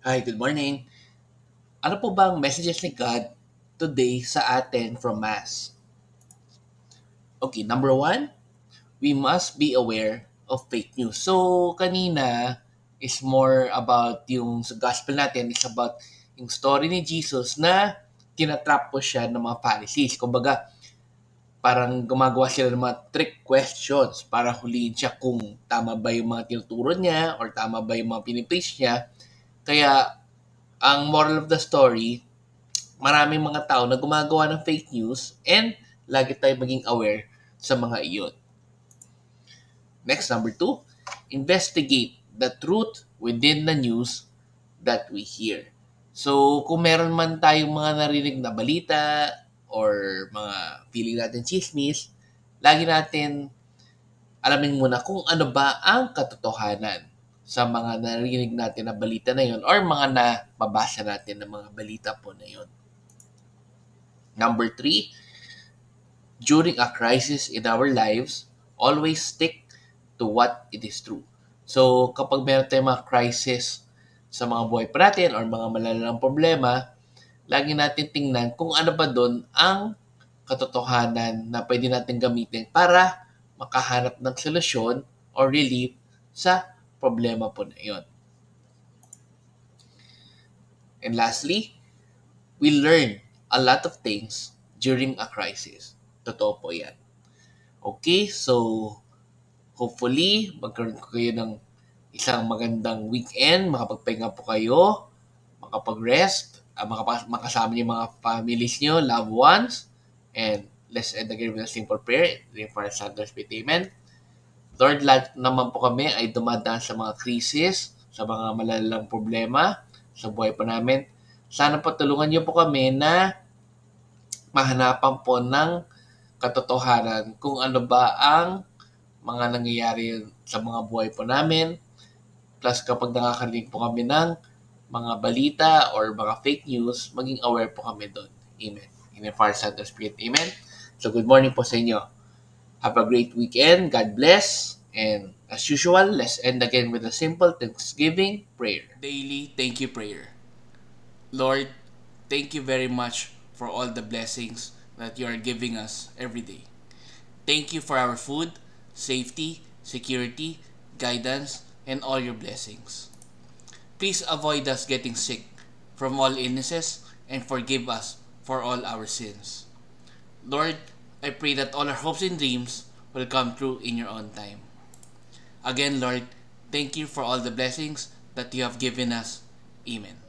Hi, good morning. Ano po bang messages ni God today sa atin from Mass? Okay, number one, we must be aware of fake news. So, kanina is more about yung sa gospel natin is about yung story ni Jesus na tinatrap po siya ng mga Pharisees. Kumbaga, parang gumagawa sila ng mga trick questions para huliin siya kung tama ba yung mga tinuturo niya or tama ba yung mga pinipreach niya. Kaya, ang moral of the story, maraming mga tao na gumagawa ng fake news and lagi tayo maging aware sa mga iyon. Next, number two, investigate the truth within the news that we hear. So, kung meron man tayong mga narinig na balita or mga feeling natin chismis, lagi natin alamin muna kung ano ba ang katotohanan sa mga narinig natin na balita na yon or mga nababasa natin na mga balita po na yon. Number three, during a crisis in our lives, always stick to what it is true. So, kapag meron tayong mga crisis sa mga buhay pa natin or mga malalalang problema, lagi natin tingnan kung ano ba doon ang katotohanan na pwede natin gamitin para makahanap ng solusyon or relief sa problema po na yun. And lastly, we learn a lot of things during a crisis. Totoo po yan. Okay, so hopefully magkaroon ko kayo ng isang magandang weekend, makapagpahinga po kayo, makapag-rest, makasama niyo yung mga families niyo, loved ones, and let's end again with a simple prayer. Rin for our Sanders Faith, Amen. Lord, lahat naman po kami ay dumadaan sa mga krisis, sa mga malalalang problema sa buhay po namin. Sana po tulungan niyo po kami na mahanapan po ng katotohanan kung ano ba ang mga nangyayari sa mga buhay po namin. Plus kapag nakakarinig po kami ng mga balita or mga fake news, maging aware po kami doon. Amen. In the Father, Son, and Spirit. Amen. So good morning po sa inyo. Have a great weekend. God bless. And as usual, let's end again with a simple Thanksgiving prayer. Daily thank you prayer. Lord, thank you very much for all the blessings that you are giving us every day. Thank you for our food, safety, security, guidance, and all your blessings. Please avoid us getting sick from all illnesses and forgive us for all our sins. Lord, I pray that all our hopes and dreams will come true in your own time. Again, Lord, thank you for all the blessings that you have given us. Amen.